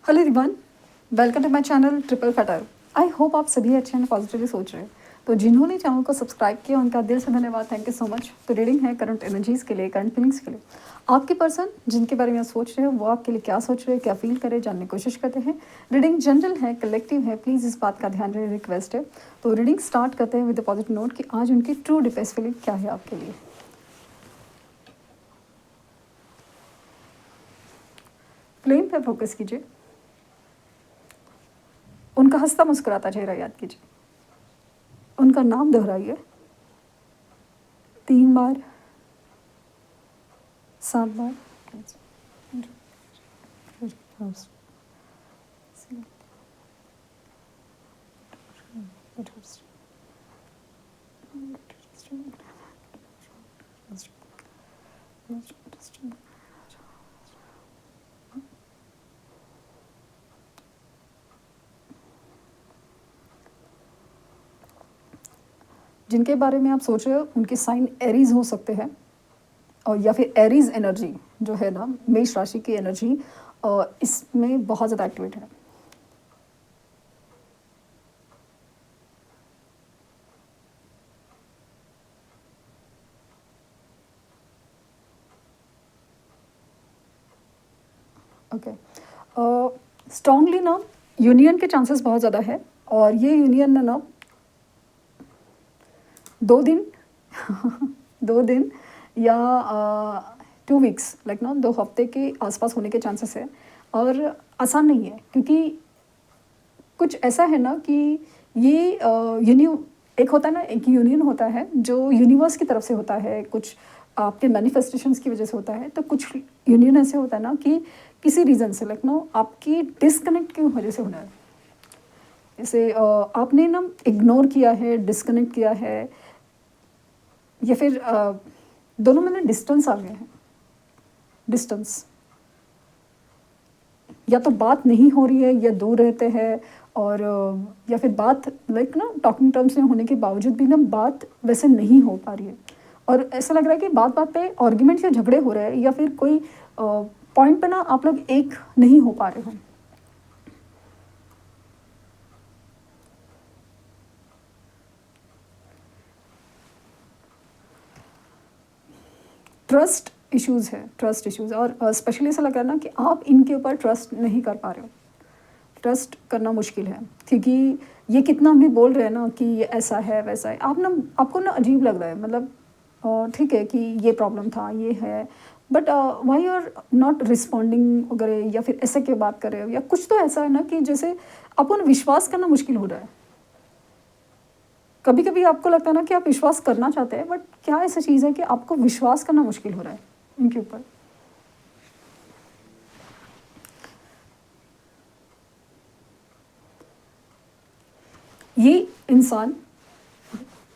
Hello everyone, welcome to my channel triple फटर। I hope आप सभी अच्छे हैं, पॉजिटिवली सोच रहे हैं। तो जिन्होंने चैनल को सब्सक्राइब किया उनका दिल से धन्यवाद, थैंक यू सो मच। तो रीडिंग है करंट एनर्जीज़ के लिए, करंट फीलिंग्स के लिए। आपके पर्सन जिनके बारे में आप सोच रहे हो वो आपके लिए क्या सोच रहे हैं, क्या फील करे, जानने की कोशिश करते हैं। रीडिंग जनरल है, कलेक्टिव है, प्लीज़ इस बात का ध्यान रहे, रिक्वेस्ट है। तो रीडिंग स्टार्ट करते हैं विद पॉजिटिव नोट कि आज उनकी ट्रू डिपेस्ट फीलिंग क्या है आपके लिए। फ्लेम पे फोकस कीजिए, उनका हंसता मुस्कुराता चेहरा याद कीजिए, उनका नाम दोहराइए 3 बार, 7 बार। जिनके बारे में आप सोच रहे हो उनके साइन एरीज हो सकते हैं, और या फिर एरीज एनर्जी जो है ना, मेष राशि की एनर्जी इसमें बहुत ज़्यादा एक्टिवेट है। ओके, स्ट्रांगली ना यूनियन के चांसेस बहुत ज़्यादा है, और ये यूनियन ना 2 दिन 2 दिन या 2 वीक्स लाइक ना 2 हफ्ते के आसपास होने के चांसेस है। और आसान नहीं है, क्योंकि कुछ ऐसा है ना कि ये एक होता है ना, एक यूनियन होता है जो यूनिवर्स की तरफ से होता है, कुछ आपके मैनिफेस्टेशंस की वजह से होता है। तो कुछ यूनियन ऐसे होता है ना कि किसी रीज़न से लाइक नो आपकी डिस्कनेक्ट की वजह से होना है। जैसे आपने ना इग्नोर किया है, डिस्कनेक्ट किया है, या फिर दोनों में ना डिस्टेंस आ गए हैं। डिस्टेंस, या तो बात नहीं हो रही है या दूर रहते हैं, और या फिर बात लाइक ना टॉकिंग टर्म्स में होने के बावजूद भी ना बात वैसे नहीं हो पा रही है। और ऐसा लग रहा है कि बात बात पे आर्ग्यूमेंट या झगड़े हो रहे हैं, या फिर कोई पॉइंट पे ना आप लोग एक नहीं हो पा रहे हो। ट्रस्ट इश्यूज़ है, ट्रस्ट इश्यूज़, और स्पेशली ऐसा लग रहा है ना कि आप इनके ऊपर ट्रस्ट नहीं कर पा रहे हो। ट्रस्ट करना मुश्किल है, क्योंकि ये कितना भी बोल रहे हैं ना कि ये ऐसा है वैसा है, आप ना आपको ना अजीब लग रहा है। मतलब ठीक है कि ये प्रॉब्लम था, ये है, but why are not responding वगैरह, या फिर ऐसे क्यों बात कर रहे हो, या कुछ तो ऐसा है ना कि जैसे आपको ना विश्वास करना मुश्किल हो रहा है। कभी कभी आपको लगता है ना कि आप विश्वास करना चाहते हैं, बट क्या ऐसी चीज़ है कि आपको विश्वास करना मुश्किल हो रहा है इनके ऊपर। ये इंसान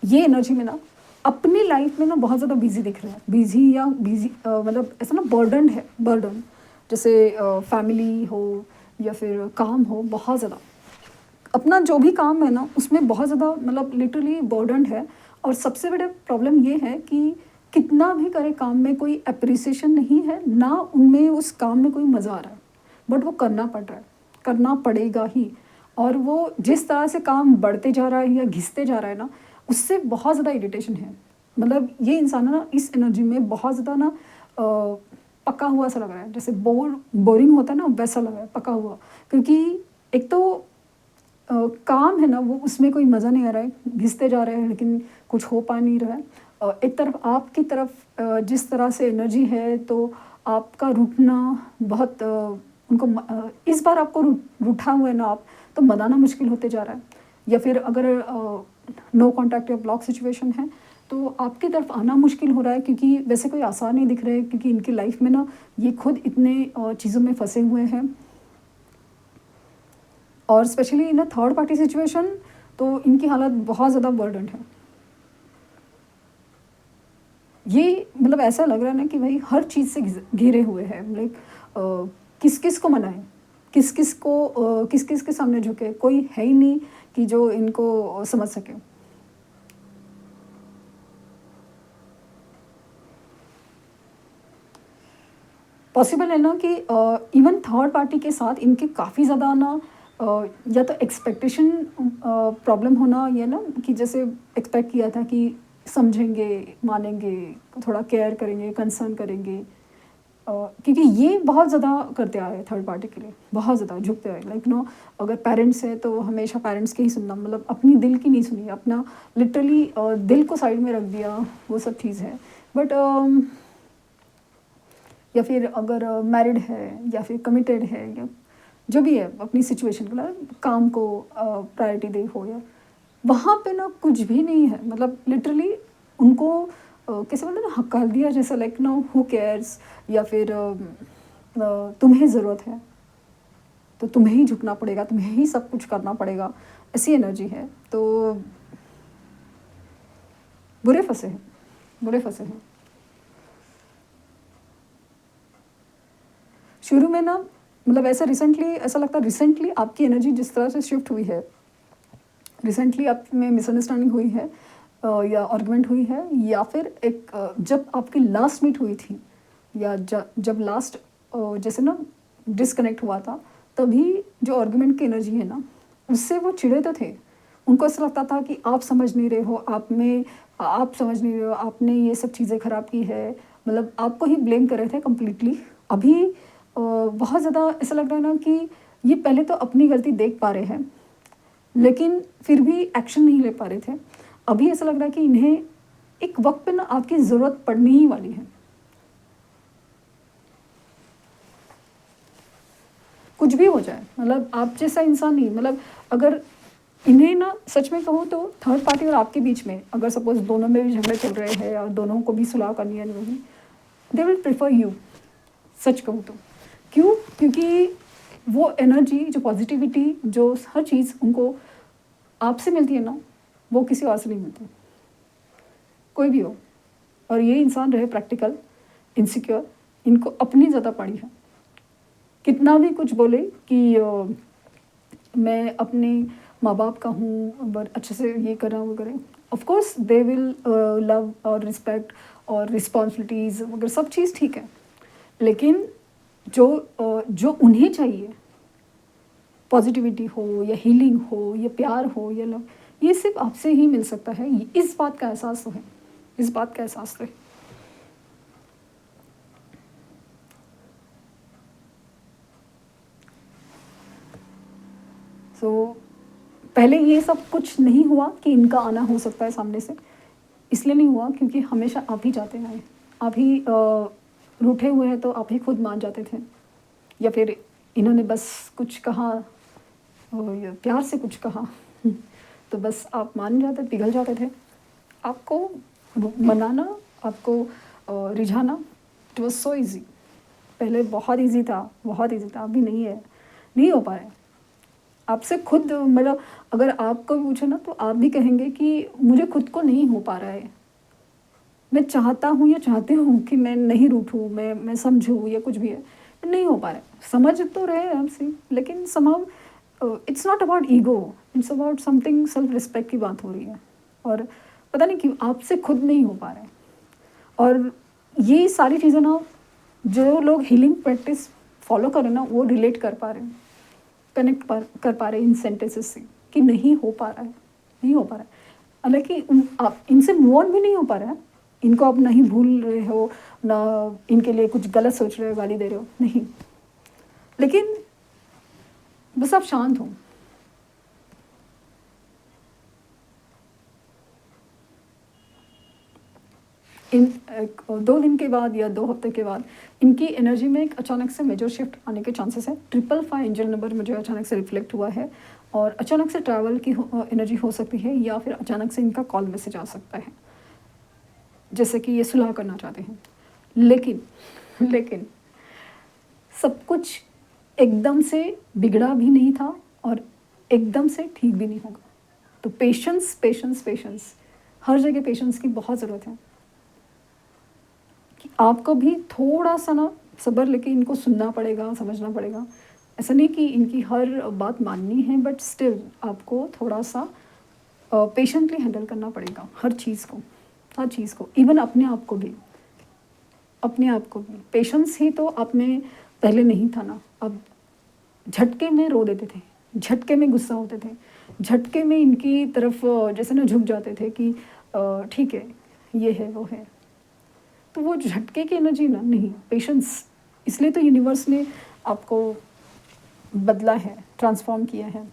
ये एनर्जी में ना अपनी लाइफ में ना बहुत ज़्यादा बिजी दिख रहा है, बिजी या बिजी मतलब ऐसा ना बर्डन है, बर्डन। जैसे फैमिली हो या फिर काम हो, बहुत ज़्यादा अपना जो भी काम है ना उसमें बहुत ज़्यादा मतलब लिटरली बर्डन है। और सबसे बड़ा प्रॉब्लम ये है कि कितना भी करे काम में कोई अप्रिसिएशन नहीं है ना, उनमें उस काम में कोई मज़ा आ रहा है, बट वो करना पड़ रहा है, करना पड़ेगा ही। और वो जिस तरह से काम बढ़ते जा रहा है या घिसते जा रहा है ना, उससे बहुत ज़्यादा इरिटेशन है। मतलब ये इंसान है ना इस एनर्जी में बहुत ज़्यादा ना पका हुआ सा लग रहा है, जैसे बोरिंग होता है ना वैसा लग रहा है, पका हुआ। क्योंकि एक तो काम है ना वो उसमें कोई मज़ा नहीं आ रहा है, घिसते जा रहे हैं लेकिन कुछ हो पा नहीं रहा है। एक तरफ आपकी तरफ जिस तरह से एनर्जी है, तो आपका रुकना बहुत इस बार आपको रूठा हुआ है ना आप, तो मनाना मुश्किल होते जा रहा है। या फिर अगर नो कॉन्टैक्ट या ब्लॉक सिचुएशन है तो आपकी तरफ आना मुश्किल हो रहा है, क्योंकि वैसे कोई आसान नहीं दिख रहे हैं, क्योंकि इनकी लाइफ में ना ये खुद इतने चीज़ों में फंसे हुए हैं। और specially in third party situation तो इनकी हालत बहुत ज़्यादा बर्डन है। ये मतलब ऐसा लग रहा है ना कि भाई हर चीज़ से घिरे हुए हैं। लाइक किस किस को मनाएं, किस किस के सामने झुके, कोई है ही नहीं कि जो इनको समझ सके। पॉसिबल है ना कि इवन थर्ड पार्टी के साथ इनके काफ़ी ज़्यादा ना या तो एक्सपेक्टेशन प्रॉब्लम होना, या ना कि जैसे एक्सपेक्ट किया था कि समझेंगे, मानेंगे, थोड़ा केयर करेंगे, कंसर्न करेंगे, क्योंकि ये बहुत ज़्यादा करते आए हैं थर्ड पार्टी के लिए, बहुत ज़्यादा झुकते आए, लाइक नो अगर पेरेंट्स है तो हमेशा पेरेंट्स के ही सुनना, मतलब अपनी दिल की नहीं सुनी, अपना लिटरली दिल को साइड में रख दिया, वो सब चीज़ है। बट या फिर अगर मैरिड है या फिर कमिटेड है या जो भी है, अपनी सिचुएशन को मतलब काम को प्रायोरिटी दे हो, या वहाँ पे ना कुछ भी नहीं है, मतलब लिटरली उनको कैसे बोलते हैं ना, हकार दिया जैसा, लाइक नो हु केयर्स, या फिर तुम्हें ज़रूरत है तो तुम्हें ही झुकना पड़ेगा, तुम्हें ही सब कुछ करना पड़ेगा, ऐसी एनर्जी है। तो बुरे फंसे हैं, बुरे फंसे हैं। शुरू में ना मतलब ऐसा रिसेंटली ऐसा लगता है, रिसेंटली आपकी एनर्जी जिस तरह से शिफ्ट हुई है, रिसेंटली आप में मिसअंडरस्टैंडिंग हुई है या आर्गुमेंट हुई है, या फिर एक जब आपकी लास्ट मीट हुई थी, या जब लास्ट जैसे ना डिसकनेक्ट हुआ था, तभी जो आर्गुमेंट की एनर्जी है ना, उससे वो चिढ़े तो थे। उनको ऐसा लगता था कि आप समझ नहीं रहे हो, आप समझ नहीं रहे हो, आपने ये सब चीज़ें ख़राब की है, मतलब आपको ही ब्लेम कर रहे थे कम्प्लीटली। अभी बहुत ज़्यादा ऐसा लग रहा है ना कि ये पहले तो अपनी गलती देख पा रहे हैं, लेकिन फिर भी एक्शन नहीं ले पा रहे थे। अभी ऐसा लग रहा है कि इन्हें एक वक्त पे ना आपकी ज़रूरत पड़ने ही वाली है। कुछ भी हो जाए, मतलब आप जैसा इंसान नहीं, मतलब अगर इन्हें ना सच में कहूँ तो थर्ड पार्टी और आपके बीच में अगर सपोज दोनों में भी झगड़े चल रहे हैं और दोनों को भी सुलह करनी है, नहीं, दे विल प्रेफर यू, सच कहूँ तो। क्यों? क्योंकि वो एनर्जी, जो पॉजिटिविटी, जो हर चीज़ उनको आपसे मिलती है ना, वो किसी और से नहीं मिलती, कोई भी हो। और ये इंसान रहे प्रैक्टिकल, इनसिक्योर, इनको अपनी ज़्यादा पड़ी है। कितना भी कुछ बोले कि मैं अपने माँ बाप का हूँ, बट अच्छे से ये करें वो करें, of course they will love और रिस्पेक्ट और रिस्पॉन्सिबिलिटीज़ वगैरह सब चीज़ ठीक है, लेकिन जो उन्हें चाहिए, पॉजिटिविटी हो या हीलिंग हो या प्यार हो या लव, ये सिर्फ आपसे ही मिल सकता है। इस बात का एहसास तो है, इस बात का एहसास तो है। सो पहले ये सब कुछ नहीं हुआ कि इनका आना हो सकता है सामने से, इसलिए नहीं हुआ क्योंकि हमेशा आप ही जाते आए, आप ही रूठे हुए हैं तो आप ही खुद मान जाते थे, या फिर इन्होंने बस कुछ कहा या प्यार से कुछ कहा तो बस आप मान जाते, पिघल जाते थे। आपको मनाना, आपको रिझाना, इट वॉज सो ईजी। पहले बहुत ईजी था, बहुत ईजी था, अभी नहीं है, नहीं हो पा रहा है। आपसे खुद मतलब अगर आपको भी पूछो ना तो आप भी कहेंगे कि मुझे खुद को नहीं हो पा रहा है। मैं चाहता हूँ या चाहती हूँ कि मैं नहीं रूठूँ, मैं समझूँ या कुछ भी है, नहीं हो पा रहा है। समझ तो रहे हैं आपसे, लेकिन somehow it's not about ego, it's about something, self respect की बात हो रही है, और पता नहीं क्यों आपसे खुद नहीं हो पा रहा है। और ये सारी चीज़ें ना जो लोग हीलिंग प्रैक्टिस फॉलो करें ना, वो रिलेट कर पा रहे हैं, कनेक्ट कर पा रहे हैं इन सेंटेंसेस से कि नहीं हो पा रहा है, नहीं हो पा रहा है। हालांकि आप इनसे मूव ऑन भी नहीं हो पा रहा है, इनको आप नहीं भूल रहे हो ना, इनके लिए कुछ गलत सोच रहे हो, गाली दे रहे हो, नहीं, लेकिन बस आप शांत हो। इन 2 दिन के बाद या 2 हफ्ते के बाद इनकी एनर्जी में एक अचानक से मेजर शिफ्ट आने के चांसेस है। 555 एंजल नंबर मुझे अचानक से रिफ्लेक्ट हुआ है, और अचानक से ट्रैवल की एनर्जी हो सकती है, या फिर अचानक से इनका कॉल मैसेज आ सकता है, जैसे कि ये सुलह करना चाहते हैं। लेकिन लेकिन सब कुछ एकदम से बिगड़ा भी नहीं था और एकदम से ठीक भी नहीं होगा। तो पेशेंस, पेशेंस, पेशेंस, हर जगह पेशेंस की बहुत ज़रूरत है कि आपको भी थोड़ा सा ना सब्र लेके इनको सुनना पड़ेगा, समझना पड़ेगा। ऐसा नहीं कि इनकी हर बात माननी है, बट स्टिल आपको थोड़ा सा पेशेंटली हैंडल करना पड़ेगा हर चीज़ को, हर चीज़ को, इवन अपने आप को भी। अपने आप को भी। पेशेंस ही तो आप में पहले नहीं था ना, अब झटके में रो देते थे, झटके में गुस्सा होते थे, झटके में इनकी तरफ जैसे ना झुक जाते थे कि ठीक है, ये है वो है। तो वो झटके की एनर्जी ना नहीं, पेशेंस। इसलिए तो यूनिवर्स ने आपको बदला है, ट्रांसफॉर्म किया है।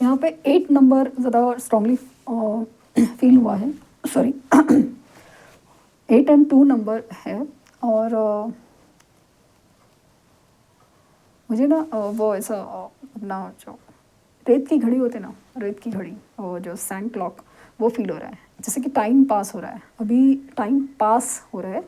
यहाँ पे 8 नंबर ज़्यादा स्ट्रांगली फील हुआ है, सॉरी 8 एंड 2 नंबर है। और मुझे ना वो ऐसा अपना जो रेत की घड़ी होती है ना, रेत की घड़ी और जो सैंड क्लॉक, वो फील हो रहा है, जैसे कि टाइम पास हो रहा है, अभी टाइम पास हो रहा है।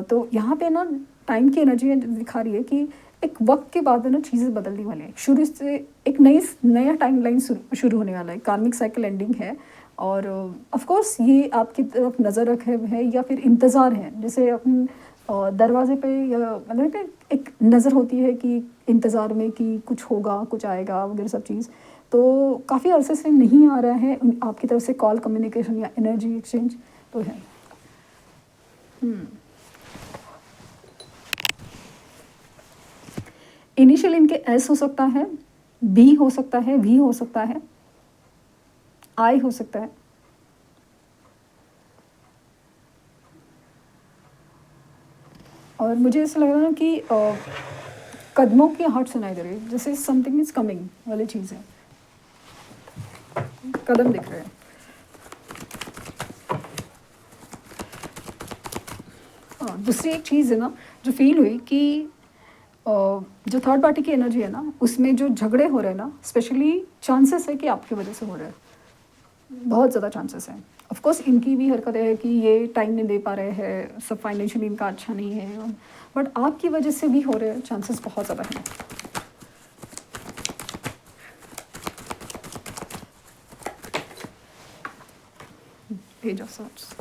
तो यहाँ पे ना टाइम की एनर्जी दिखा रही है कि एक वक्त के बाद ना चीज़ें बदलने वाली है, शुरू से एक नया टाइमलाइन शुरू होने वाला है, कार्मिक साइकिल एंडिंग है। और ऑफ कोर्स ये आपकी तरफ नज़र रखे हुए है या फिर इंतज़ार है, जैसे अपन दरवाजे पे या मतलब कि एक नज़र होती है कि इंतज़ार में कि कुछ होगा, कुछ आएगा वगैरह सब चीज़। तो काफ़ी अरसे से नहीं आ रहा है आपकी तरफ से कॉल, कम्युनिकेशन या एनर्जी एक्सचेंज तो है। इनिशियल इनके एस हो सकता है, बी हो सकता है, वी हो सकता है, आई हो सकता है। और मुझे ऐसा लग रहा है कि कदमों की आहट सुनाई दे रही है, जैसे समथिंग इज कमिंग वाली चीज़ है, कदम दिख रहे हैं। दूसरी एक चीज़ है ना जो फील हुई कि जो थर्ड पार्टी की एनर्जी है ना, उसमें जो झगड़े हो रहे हैं ना, स्पेशली चांसेस है कि आपकी वजह से हो रहे हैं, बहुत ज़्यादा चांसेस हैं। ऑफ कोर्स इनकी भी हरकत है कि ये टाइम नहीं दे पा रहे हैं, सब फाइनेंशियली इनका अच्छा नहीं है, बट आपकी वजह से भी हो रहे हैं, चांसेस बहुत ज़्यादा हैं। Page of sorts.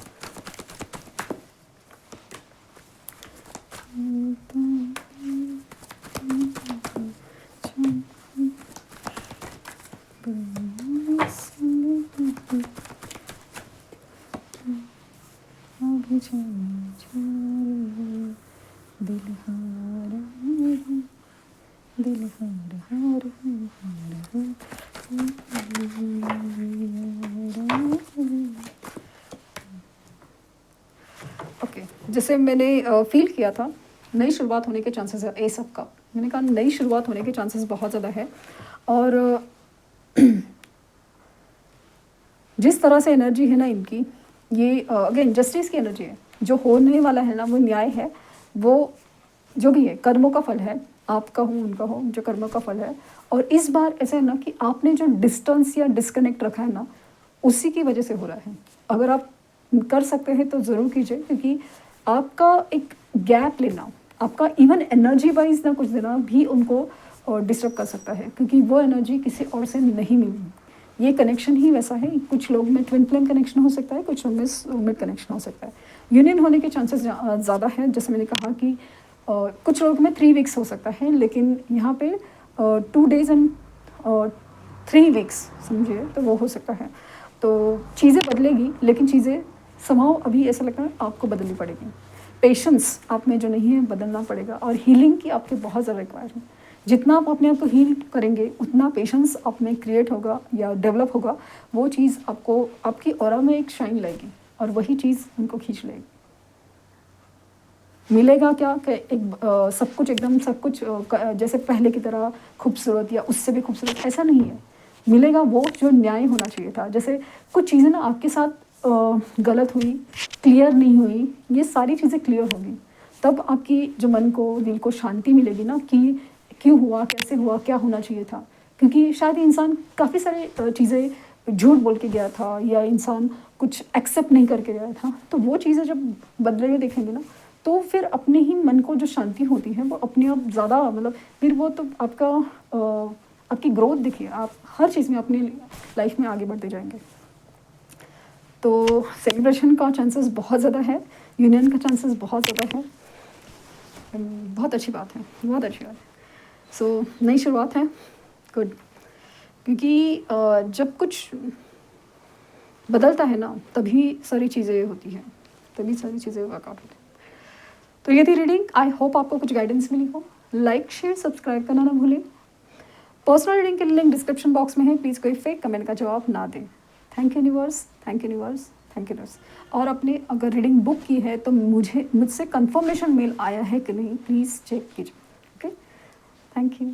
ओके, जैसे मैंने फील किया था नई शुरुआत होने के चांसेस है, ए सब का मैंने कहा नई शुरुआत होने के चांसेस बहुत ज़्यादा है। और जिस तरह से एनर्जी है ना इनकी, ये अगेन जस्टिस की एनर्जी है, जो होने वाला है ना वो न्याय है, वो जो भी है कर्मों का फल है, आपका हो उनका हो, जो कर्मों का फल है। और इस बार ऐसा है ना कि आपने जो डिस्टेंस या डिस्कनेक्ट रखा है ना, उसी की वजह से हो रहा है। अगर आप कर सकते हैं तो ज़रूर कीजिए, क्योंकि आपका एक गैप लेना, आपका इवन एनर्जी वाइज ना कुछ देना भी उनको डिस्टर्ब कर सकता है, क्योंकि वो एनर्जी किसी और से नहीं मिली। ये कनेक्शन ही वैसा है, कुछ लोग में ट्विन फ्लेम कनेक्शन हो सकता है, कुछ लोग में सोलमेट कनेक्शन हो सकता है, यूनियन होने के चांसेस ज़्यादा हैं। जैसे मैंने कहा कि कुछ लोग में 3 वीक्स हो सकता है, लेकिन यहाँ पे 2 डेज़ एंड 3 वीक्स समझिए, तो वो हो सकता है। तो चीज़ें बदलेगी, लेकिन चीज़ें समाव अभी ऐसा लगता है आपको बदलनी पड़ेगी। पेशेंस आप में जो नहीं है बदलना पड़ेगा, और हीलिंग की आपके बहुत ज़्यादा रिक्वायर है। जितना आप अपने आप को हील करेंगे, उतना पेशेंस आप में क्रिएट होगा या डेवलप होगा, वो चीज़ आपको आपकी ऑरा में एक शाइन लाएगी, और वही चीज़ उनको खींच लेगी। मिलेगा क्या कि सब कुछ एकदम सब कुछ जैसे पहले की तरह खूबसूरत या उससे भी खूबसूरत, ऐसा नहीं है। मिलेगा वो जो न्याय होना चाहिए था। जैसे कुछ चीज़ें ना आपके साथ गलत हुई, क्लियर नहीं हुई, ये सारी चीज़ें क्लियर होगी, तब आपकी जो मन को, दिल को शांति मिलेगी ना कि क्यों हुआ, कैसे हुआ, क्या होना चाहिए था। क्योंकि शायद इंसान काफ़ी सारी चीज़ें झूठ बोल के गया था, या इंसान कुछ एक्सेप्ट नहीं करके गया था, तो वो चीज़ें जब बदले हुए देखेंगे ना, तो फिर अपने ही मन को जो शांति होती है वो अपने आप ज़्यादा, मतलब फिर वो तो आपका आपकी ग्रोथ दिखिए, आप हर चीज़ में अपनी लाइफ में आगे बढ़ते जाएंगे। तो सेलिब्रेशन का चांसेस बहुत ज़्यादा है, यूनियन का चांसेस बहुत ज़्यादा है। बहुत अच्छी बात है, बहुत अच्छी बात है। सो नई शुरुआत है, गुड। क्योंकि जब कुछ बदलता है ना, तभी सारी चीज़ें होती हैं, तभी सारी चीज़ें वर्कआउट होती हैं। तो ये थी रीडिंग। आई होप आपको कुछ गाइडेंस मिली हो। लाइक शेयर सब्सक्राइब करना ना भूलें। पर्सनल रीडिंग के लिंक डिस्क्रिप्शन बॉक्स में है, प्लीज़ कोई फेक कमेंट का जवाब ना दें। Thank you universe, thank you universe, thank you universe. और आपने अगर रीडिंग बुक की है तो मुझसे कंफर्मेशन मेल आया है कि नहीं, प्लीज़ चेक कीजिए। Okay, thank you.